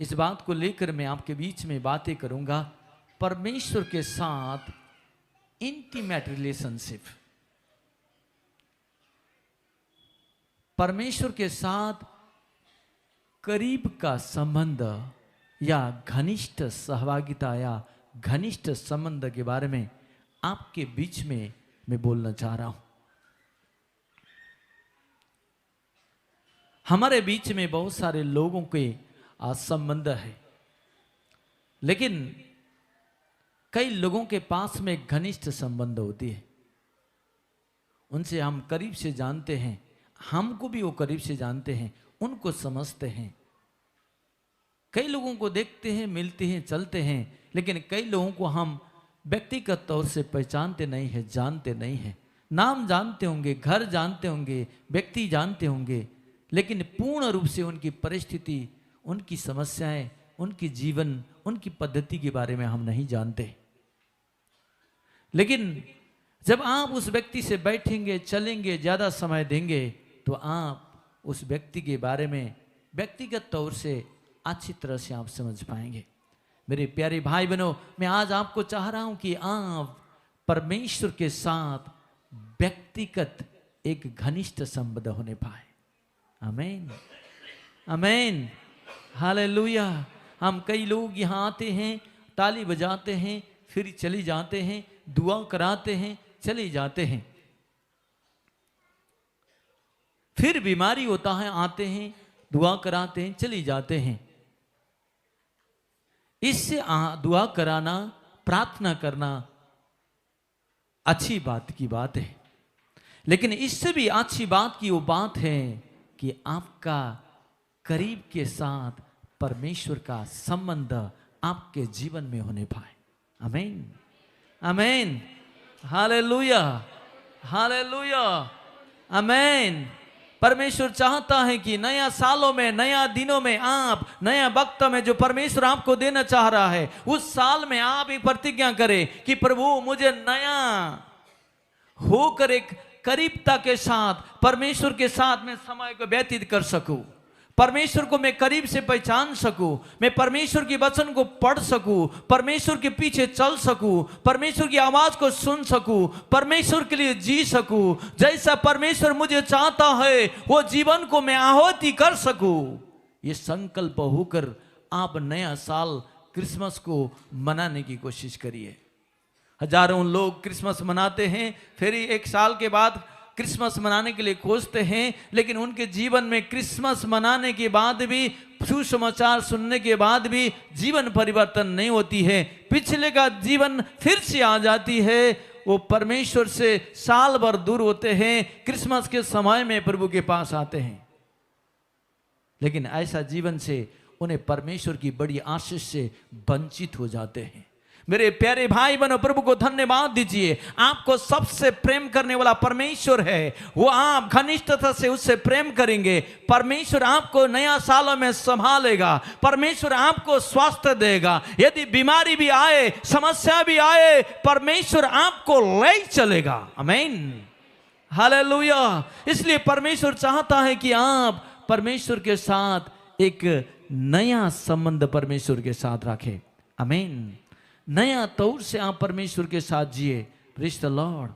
इस बात को लेकर मैं आपके बीच में बातें करूंगा। परमेश्वर के साथ इंटीमेट रिलेशनशिप, परमेश्वर के साथ करीब का संबंध या घनिष्ठ सहभागिता या घनिष्ठ संबंध के बारे में आपके बीच में मैं बोलना चाह रहा हूं। हमारे बीच में बहुत सारे लोगों के संबंध है, लेकिन कई लोगों के पास में घनिष्ठ संबंध होती है। उनसे हम करीब से जानते हैं, हमको भी वो करीब से जानते हैं, उनको समझते हैं। कई लोगों को देखते हैं, मिलते हैं, चलते हैं, लेकिन कई लोगों को हम व्यक्तिगत तौर से पहचानते नहीं है, जानते नहीं है। नाम जानते होंगे, घर जानते होंगे, व्यक्ति जानते होंगे, लेकिन पूर्ण रूप से उनकी परिस्थिति, उनकी समस्याएं, उनकी जीवन, उनकी पद्धति के बारे में हम नहीं जानते। लेकिन जब आप उस व्यक्ति से बैठेंगे, चलेंगे, ज़्यादा समय देंगे, तो आप उस व्यक्ति के बारे में व्यक्तिगत तौर से अच्छी तरह से आप समझ पाएंगे। मेरे प्यारे भाई बहनों, मैं आज आपको चाह रहा हूं कि आप परमेश्वर के साथ व्यक्तिगत एक घनिष्ठ संबंध होने पाए। आमीन, आमीन, हालेलुया। हम कई लोग यहाँ आते हैं, ताली बजाते हैं, फिर चले जाते हैं, दुआ कराते हैं, चले जाते हैं। फिर बीमारी होता है, आते हैं, दुआ कराते हैं, चले जाते हैं। इससे दुआ कराना, प्रार्थना करना अच्छी बात की बात है, लेकिन इससे भी अच्छी बात की वो बात है कि आपका करीब के साथ परमेश्वर का संबंध आपके जीवन में होने पाए। आमीन, आमीन, हालेलुया, हालेलुया, आमीन। परमेश्वर चाहता है कि नया सालों में, नया दिनों में, आप नया वक्त में जो परमेश्वर आपको देना चाह रहा है, उस साल में आप एक प्रतिज्ञा करें कि प्रभु मुझे नया होकर एक करीबता के साथ परमेश्वर के साथ मैं समय को व्यतीत कर सकूं, परमेश्वर को मैं करीब से पहचान सकूं, मैं परमेश्वर की वचन को पढ़ सकूं, परमेश्वर के पीछे चल सकूं, परमेश्वर की आवाज को सुन सकूं, परमेश्वर के लिए जी सकूं, जैसा परमेश्वर मुझे चाहता है वो जीवन को मैं आहुति कर सकूं। ये संकल्प होकर आप नया साल क्रिसमस को मनाने की कोशिश करिए। हजारों लोग क्रिसमस मनाते हैं, फिर एक साल के बाद क्रिसमस मनाने के लिए खोजते हैं, लेकिन उनके जीवन में क्रिसमस मनाने के बाद भी, सुसमाचार सुनने के बाद भी जीवन परिवर्तन नहीं होती है। पिछले का जीवन फिर से आ जाती है। वो परमेश्वर से साल भर दूर होते हैं, क्रिसमस के समय में प्रभु के पास आते हैं, लेकिन ऐसा जीवन से उन्हें परमेश्वर की बड़ी आशीष से वंचित हो जाते हैं। मेरे प्यारे भाई बहनों, प्रभु को धन्यवाद दीजिए। आपको सबसे प्रेम करने वाला परमेश्वर है, वो आप घनिष्ठता से उससे प्रेम करेंगे, परमेश्वर आपको नया सालों में संभालेगा, परमेश्वर आपको स्वास्थ्य देगा। यदि बीमारी भी आए, समस्या भी आए, परमेश्वर आपको ले चलेगा। आमीन, हालेलुया। इसलिए परमेश्वर चाहता है कि आप परमेश्वर के साथ एक नया संबंध परमेश्वर के साथ रखें। आमीन। नया तौर से आप परमेश्वर के साथ जिए। Praise the Lord.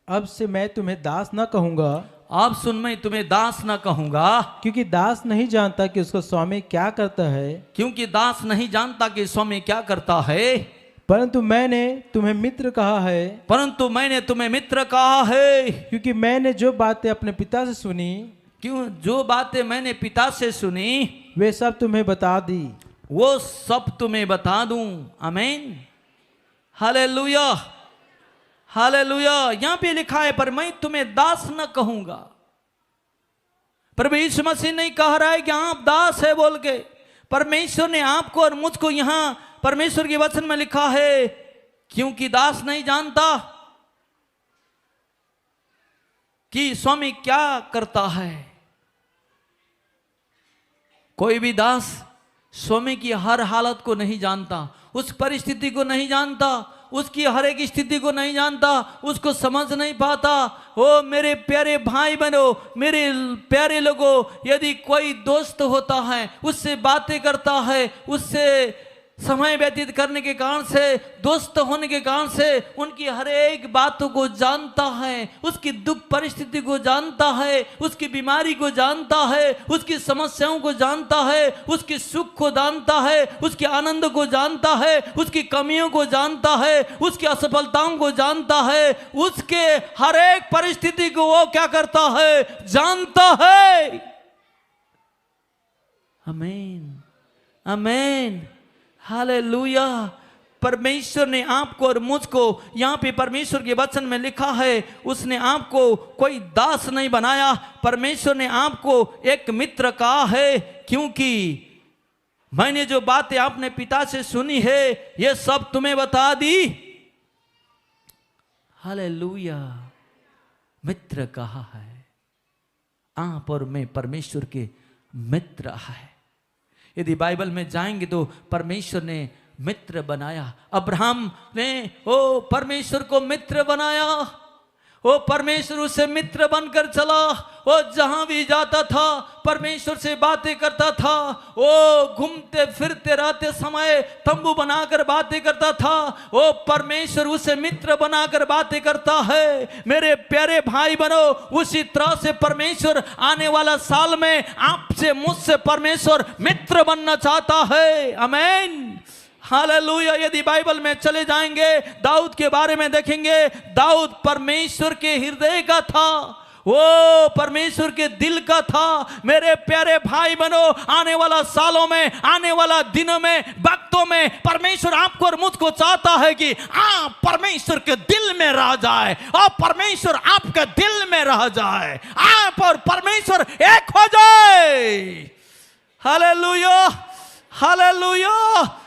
अब से मैं तुम्हें दास न कहूंगा, अब सुन, मैं तुम्हें दास न कहूंगा, क्योंकि दास नहीं जानता कि उसका स्वामी क्या करता है, क्योंकि दास नहीं जानता कि स्वामी क्या करता है। परंतु मैंने तुम्हें मित्र कहा है, परंतु मैंने तुम्हें मित्र कहा है, क्योंकि मैंने जो बातें अपने पिता से सुनी, क्यों जो बातें मैंने पिता से सुनी वे सब तुम्हें बता दी, वो सब तुम्हें बता दूं। आमीन, हालेलुया, हालेलुया। यहां पे लिखा है, पर मैं तुम्हें दास न कहूंगा। प्रभु यीशु मसीह नहीं कह रहा है कि आप दास है बोल के। परमेश्वर ने आपको और मुझको यहां परमेश्वर के वचन में लिखा है, क्योंकि दास नहीं जानता कि स्वामी क्या करता है। कोई भी दास स्वामी की हर हालत को नहीं जानता, उस परिस्थिति को नहीं जानता, उसकी हर एक स्थिति को नहीं जानता, उसको समझ नहीं पाता। ओ मेरे प्यारे भाई बहनों, मेरे प्यारे लोगों, यदि कोई दोस्त होता है, उससे बातें करता है, उससे समय व्यतीत करने के कारण से, दोस्त होने के कारण से उनकी हर एक बातों को जानता है, उसकी दुख परिस्थिति को जानता है, उसकी बीमारी को जानता है, उसकी समस्याओं को जानता है, उसकी सुख को जानता है, उसके आनंद को जानता है, उसकी कमियों को जानता है, उसकी असफलताओं को जानता है, उसके हर एक परिस्थिति को वो क्या करता है, जानता है। आमीन, आमीन, हालेलुया। परमेश्वर ने आपको और मुझको, यहाँ पे परमेश्वर के वचन में लिखा है, उसने आपको कोई दास नहीं बनाया, परमेश्वर ने आपको एक मित्र कहा है। क्योंकि मैंने जो बातें आपने पिता से सुनी है, ये सब तुम्हें बता दी। हालेलुया। मित्र कहा है, आप और मैं परमेश्वर के मित्र है। यदि बाइबल में जाएंगे तो परमेश्वर ने मित्र बनाया। अब्राहम ने ओ परमेश्वर को मित्र बनाया, ओ परमेश्वर उसे मित्र बनकर चला। वो जहां भी जाता था परमेश्वर से बातें करता था। वो घूमते फिरते रहते समय तंबू बनाकर बातें करता था। वो परमेश्वर उसे मित्र बनाकर बातें करता है। मेरे प्यारे भाई बनो, उसी तरह से परमेश्वर आने वाला साल में आपसे मुझसे परमेश्वर मित्र बनना चाहता है। आमीन, हालेलुया। यदि बाइबल में चले जाएंगे, दाऊद के बारे में देखेंगे, दाऊद परमेश्वर के हृदय का था, वो परमेश्वर के दिल का था। मेरे प्यारे भाई बनो, आने वाला सालों में, आने वाला दिनों में, वक्तों में परमेश्वर आपको और मुझको चाहता है कि आप परमेश्वर के दिल में रह जाए और परमेश्वर आपके दिल में रह जाए, आप और परमेश्वर एक हो जाए। Hallelujah, hallelujah.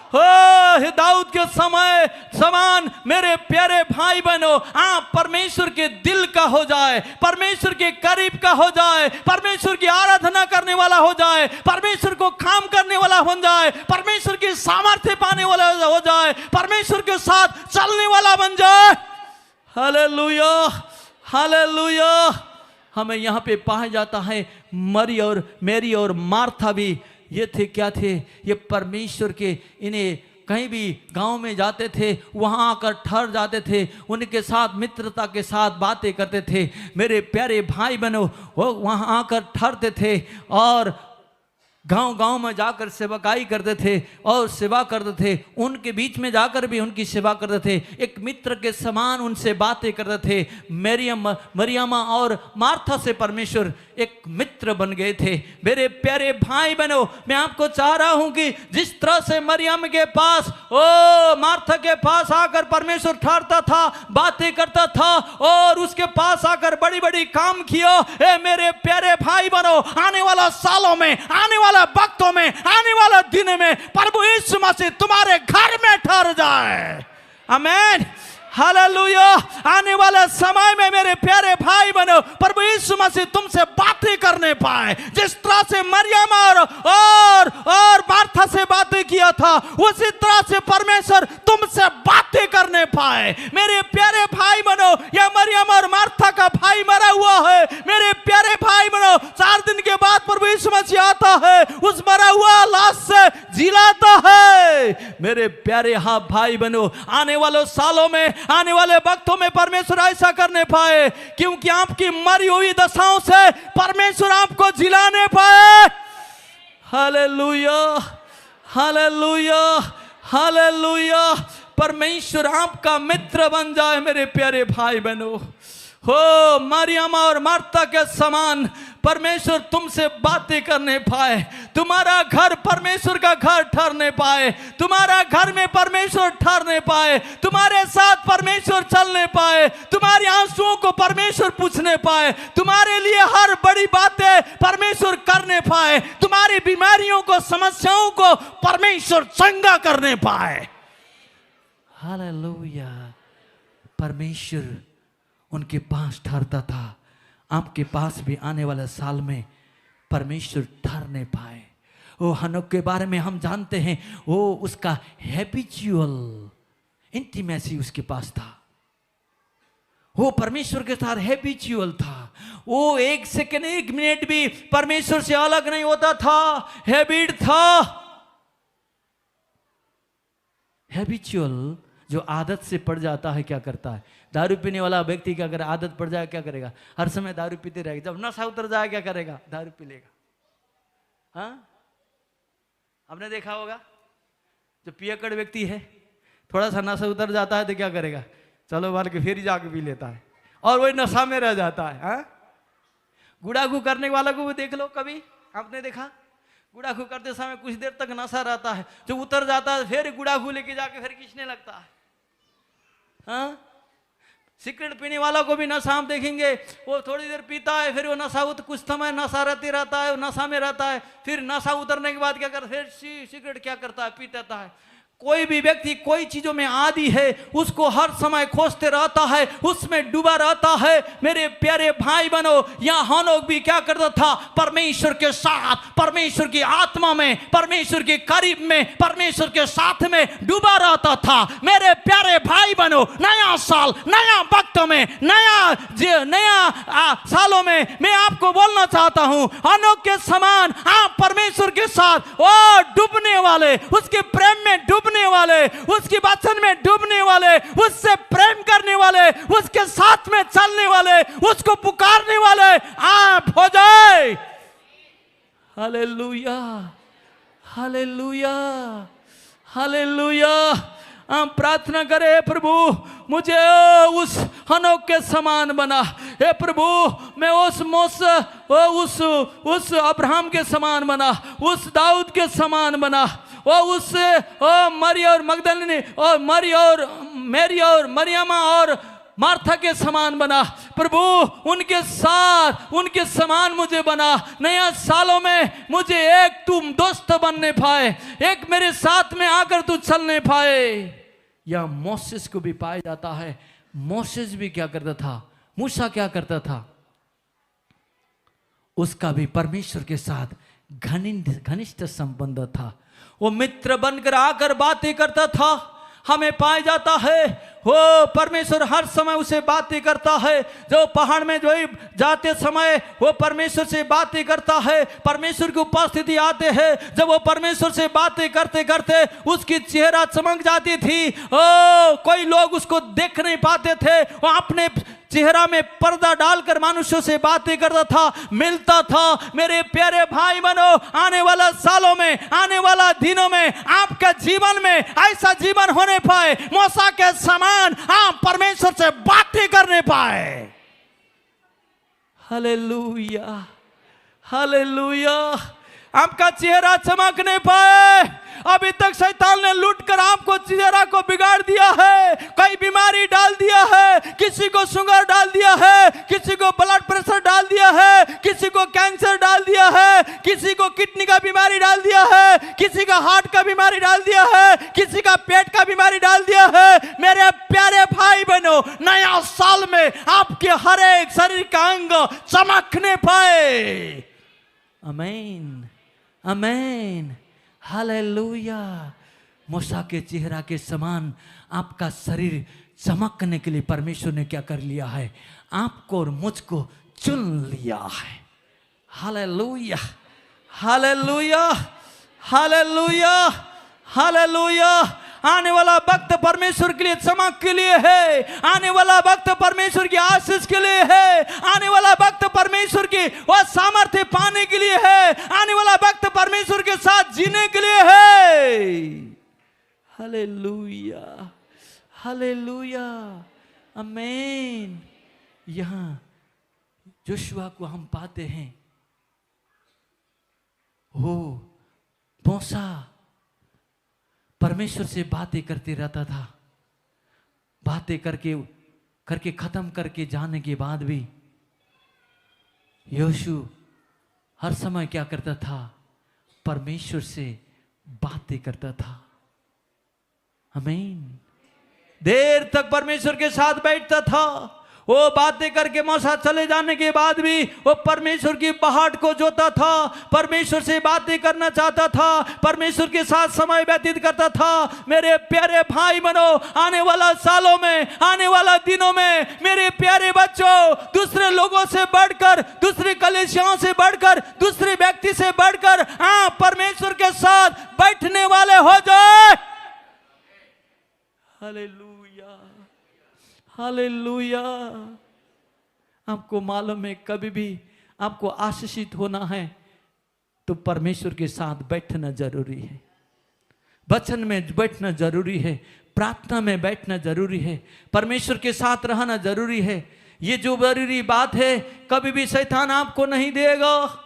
हो दाऊद के समय समान मेरे प्यारे भाई बहनों, आप परमेश्वर के दिल का हो जाए, परमेश्वर के करीब का हो जाए, परमेश्वर की आराधना करने वाला हो जाए, परमेश्वर को काम करने वाला हो जाए, परमेश्वर की सामर्थ्य पाने वाला हो जाए, परमेश्वर के साथ चलने वाला बन जाए। Hallelujah, hallelujah. हमें यहाँ पे पाया जाता है मरी और मेरी और मार्था भी ये थे, क्या थे, ये परमेश्वर के, इन्हें कहीं भी गांव में जाते थे, वहां आकर ठहर जाते थे, उनके साथ मित्रता के साथ बातें करते थे। मेरे प्यारे भाई बहनों, वो वहां आकर ठहरते थे और गांव गांव में जाकर सेवकाई करते थे और सेवा करते थे। उनके बीच में जाकर भी उनकी सेवा करते थे, एक मित्र के समान उनसे बातें करते थे। मरियमा और मार्था से परमेश्वर एक मित्र बन गए थे। मेरे प्यारे भाई बहनों, मैं आपको चाह रहा हूं कि जिस तरह से मरियम के पास, ओ मार्था के पास आकर परमेश्वर ठहरता था, बातें करता था और उसके पास आकर बड़ी बड़ी काम किया। मेरे प्यारे भाई बहनों, आने वाला सालों में, आने वाला वक्तों में, आने वाला दिन में प्रभु यीशु मसीह तुम्हारे घर में ठहर जाए। आमीन, हालेलुया। आने वाला समय में मेरे प्यारे भाई बहनों, प्रभु यीशु मसीह तुमसे बातें करने पाए। जिस तरह से मरियम और मार्था से बातें किया था, उसी तरह से परमेश्वर तुमसे बातें करने पाए। मेरे प्यारे भाई बहनों, यह मरियम और मार्था का भाई मरा हुआ है। मेरे प्यारे भाई बहनों, 4 दिन के बाद प्रभु यीशु मसीह आता है, उस मरा हुआ लाश से जिलाता है। मेरे प्यारे हाँ भाई बहनों, आने वाले सालों में, आने वाले वक्तों में परमेश्वर ऐसा करने पाए, क्योंकि आपकी मरी हुई दशाओं से परमेश्वर आपको जिलाने पाए। Hallelujah, hallelujah, hallelujah. परमेश्वर आपका मित्र बन जाए। मेरे प्यारे भाई बहनों, हो मरियम और मार्था के समान परमेश्वर तुमसे बातें करने पाए, तुम्हारा घर परमेश्वर का घर ठहरने पाए, तुम्हारा घर में परमेश्वर ठहरने पाए, तुम्हारे साथ परमेश्वर चलने पाए, तुम्हारी आंसुओं को परमेश्वर पूछने पाए, तुम्हारे लिए हर बड़ी बातें परमेश्वर करने पाए, तुम्हारी बीमारियों को, समस्याओं को परमेश्वर चंगा करने पाए। हालेलुया। परमेश्वर उनके पास ठहरता था, आपके पास भी आने वाले साल में परमेश्वर ठहरने पाए। वो हनोक के बारे में हम जानते हैं, वो उसका हैबिचुअल इंटीमेसी उसके पास था, वो परमेश्वर के साथ हैबिचुअल था। वो एक सेकंड, एक मिनट भी परमेश्वर से अलग नहीं होता था, हैबिट था। हैबिचुअल जो आदत से पड़ जाता है क्या करता है? दारू पीने वाला व्यक्ति क्या करे? आदत पड़ जाए क्या करेगा? हर समय दारू पीते रहेगा। जब नशा उतर जाए क्या करेगा? दारू पी लेगा। हाँ, आपने देखा होगा, जो पियक्कड़ व्यक्ति है, थोड़ा सा नशा उतर जाता है तो क्या करेगा? चलो बाल के फिर जाके पी लेता है और वही नशा में रह जाता है। हाँ, गुड़ागु करने वाला को भी देख लो, कभी आपने देखा? गुड़ागु करते समय कुछ देर तक नशा रहता है, जो उतर जाता है फिर गुड़ागु लेके जाके फिर खींचने लगता है। हाँ, सिगरेट पीने वाला को भी नशा हम देखेंगे, वो थोड़ी देर पीता है, फिर वो नशा कुछ समय नशा रहते रहता है, वो नशा में रहता है, फिर नशा उतरने के बाद क्या करता है? फिर सिगरेट क्या करता है? पीता है। कोई भी व्यक्ति कोई चीजों में आदी है, उसको हर समय खोजते रहता है, उसमें डूबा रहता है। मेरे प्यारे भाई बहनों, यहाँ हनोक भी क्या करता था? परमेश्वर के साथ, परमेश्वर की आत्मा में, परमेश्वर के करीब में, परमेश्वर के साथ में डूबा रहता था। मेरे प्यारे भाई बहनों, नया साल, नया वक्त में, नया सालों में मैं आपको बोलना चाहता हूं, हनोक के समान आप परमेश्वर के साथ वो डूबने वाले, उसके प्रेम में डूबने वाले, उसकी वचन में डूबने वाले, उससे प्रेम करने वाले, उसके साथ में चलने वाले, उसको पुकारने वाले आप हो जाए। Hallelujah, hallelujah, hallelujah. हम प्रार्थना करें, प्रभु मुझे उस हनोक के समान बना। हे प्रभु, मैं उस अब्राहम के समान बना, उस दाऊद के समान बना, उस मरी और मगदलिनी और मेरी और मरियमा और मार्था के समान बना। प्रभु उनके साथ, उनके समान मुझे बना। नया सालों में मुझे एक तुम दोस्त बनने पाए, एक मेरे साथ में आकर तू चलने पाए। या मोसेस को भी पाया जाता है। मोसेस भी क्या करता था? मूसा क्या करता था? उसका भी परमेश्वर के साथ घनिष्ठ संबंध था। वो मित्र बनकर आकर बातें करता था। हमें पाया जाता है वो परमेश्वर हर समय उसे बातें करता है। जो पहाड़ में जो जाते समय वो परमेश्वर से बातें करता है। परमेश्वर की उपस्थिति आते हैं। जब वो परमेश्वर से बातें करते करते उसकी चेहरा चमक जाती थी। कोई लोग उसको देख नहीं पाते थे। वो अपने चेहरा में पर्दा डालकर मनुष्यों से बातें करता था, मिलता था। मेरे प्यारे भाई बहनों, आने वाला सालों में, आने वाला दिनों में आपका जीवन में ऐसा जीवन होने पाए, मूसा के समान आप परमेश्वर से बातें करने पाए। Hallelujah, hallelujah. आपका चेहरा चमकने पाए। अभी तक शैतान ने लूटकर आपको चेहरा को बिगाड़ दिया है, कई बीमारी डाल दिया है, किसी को शुगर डाल दिया है, किसी को ब्लड प्रेशर डाल दिया है, किसी को कैंसर डाल दिया है, किसी को किडनी का बीमारी डाल दिया है, किसी का हार्ट का बीमारी डाल दिया है, किसी का पेट का बीमारी डाल दिया है। मेरे प्यारे भाई बहनों, नया साल में आपके हर एक शरीर का अंग चमकने पाए। आमीन, आमीन, हालेलुया। मूसा के चेहरा के समान आपका शरीर चमकने के लिए परमेश्वर ने क्या कर लिया है? आपको और मुझको चुन लिया है। Hallelujah, hallelujah, hallelujah, hallelujah. आने वाला वक्त परमेश्वर के लिए चमक के लिए है। आने वाला वक्त परमेश्वर की आशीष के लिए है। आने वाला वक्त परमेश्वर की वह सामर्थ्य पाने के लिए है। आने वाला वक्त परमेश्वर के साथ जीने के लिए है। हालेलुया, हालेलुया, आमीन। यहाँ जोशुआ को हम पाते हैं, वो मूसा परमेश्वर से बातें करते रहता था। बातें करके खत्म करके जाने के बाद भी योशु हर समय क्या करता था? परमेश्वर से बातें करता था। आमीन। देर तक परमेश्वर के साथ बैठता था। वो बातें करके मूसा चले जाने के बाद भी वो परमेश्वर की पहाड़ को जोता था, परमेश्वर से बातें करना चाहता था, परमेश्वर के साथ समय व्यतीत करता था। मेरे प्यारे भाई बनो, आने वाला सालों में, आने वाला दिनों में मेरे प्यारे बच्चों, दूसरे लोगों से बढ़कर, दूसरे कलीसियाओं से बढ़कर, दूसरे व्यक्ति से बढ़कर परमेश्वर के साथ बैठने वाले हो जाए। Hallelujah, hallelujah. आपको मालूम है, कभी भी आपको आशीषित होना है तो परमेश्वर के साथ बैठना जरूरी है, वचन में बैठना जरूरी है, प्रार्थना में बैठना जरूरी है, परमेश्वर के साथ रहना जरूरी है। ये जो जरूरी बात है कभी भी शैतान आपको नहीं देगा।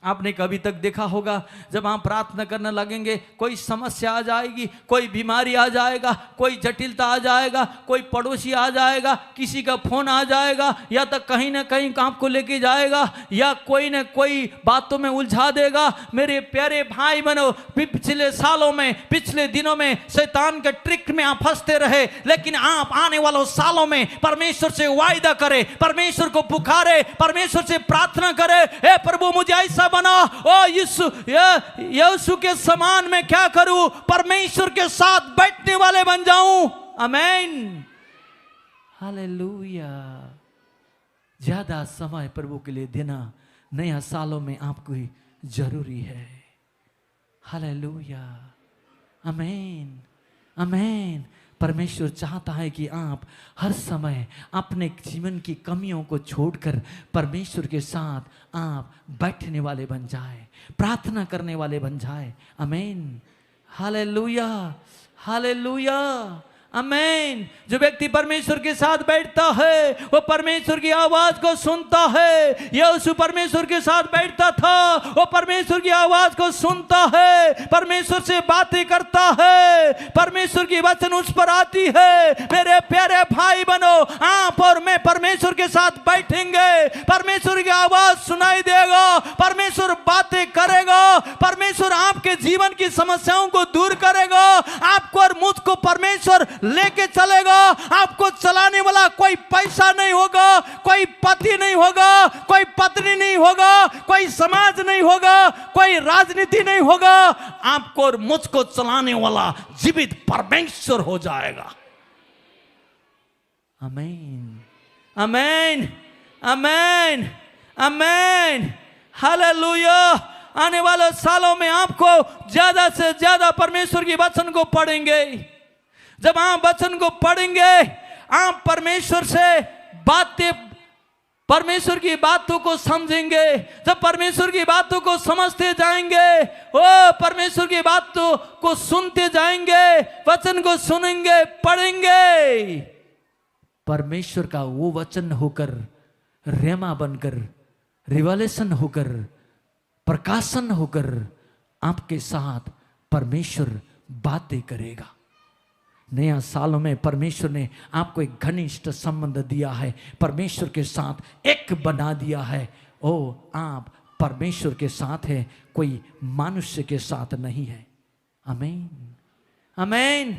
आपने कभी तक देखा होगा, जब आप प्रार्थना करने लगेंगे कोई समस्या आ जाएगी, कोई बीमारी आ जाएगा, कोई जटिलता आ जाएगा, कोई पड़ोसी आ जाएगा, किसी का फोन आ जाएगा, या तो कहीं ना कहीं आपको लेके जाएगा, या कोई ना कोई बातों में उलझा देगा। मेरे प्यारे भाई बहनों, पिछले सालों में, पिछले दिनों में शैतान के ट्रिक में आप फंसते रहे, लेकिन आप आने वालों सालों में परमेश्वर से वायदा करें, परमेश्वर को पुकारे, परमेश्वर से प्रार्थना करे, हे प्रभु मुझे ऐसा बना, ओ यीशु के समान मैं क्या करूं, परमेश्वर के साथ बैठने वाले बन जाऊं। आमीन, हालेलुया। ज्यादा समय प्रभु के लिए देना नया सालों में आपको जरूरी है। हालेलुया, आमीन, आमीन। परमेश्वर चाहता है कि आप हर समय अपने जीवन की कमियों को छोड़कर परमेश्वर के साथ आप बैठने वाले बन जाए, प्रार्थना करने वाले बन जाए। आमीन, हालेलुया, हालेलुया, आमीन। जो व्यक्ति परमेश्वर के साथ बैठता है वो परमेश्वर की आवाज को सुनता है। यीशु परमेश्वर के साथ बैठता था, वो परमेश्वर की आवाज को सुनता है, परमेश्वर से बातें करता है, परमेश्वर की वचन उस पर आती है। मेरे प्यारे भाई बनो, आप और मैं परमेश्वर के साथ बैठेंगे, परमेश्वर की आवाज सुनाई देगा, परमेश्वर बातें करेगा, परमेश्वर आपके जीवन की समस्याओं को दूर करेगा, आपको और मुझको परमेश्वर लेके चलेगा। आपको चलाने वाला कोई पैसा नहीं होगा, कोई पति नहीं होगा, कोई पत्नी नहीं होगा, कोई समाज नहीं होगा, कोई राजनीति नहीं होगा। आपको और मुझको चलाने वाला जीवित परमेश्वर हो जाएगा। आमीन, आमीन, आमीन, आमीन, हालेलुया। आने वाले सालों में आपको ज्यादा से ज्यादा परमेश्वर की वचन को पढ़ेंगे। जब आप वचन को पढ़ेंगे, आप परमेश्वर से बातें, परमेश्वर की बातों को समझेंगे। जब परमेश्वर की बातों को समझते जाएंगे, ओ परमेश्वर की बातों को सुनते जाएंगे, वचन को सुनेंगे, पढ़ेंगे, परमेश्वर का वो वचन होकर, रेमा बनकर, रिवलेशन होकर, प्रकाशन होकर आपके साथ परमेश्वर बातें करेगा। नया सालों में परमेश्वर ने आपको एक घनिष्ठ संबंध दिया है, परमेश्वर के साथ एक बना दिया है। ओ, आप परमेश्वर के साथ है, कोई मनुष्य के साथ नहीं है। आमीन, आमीन।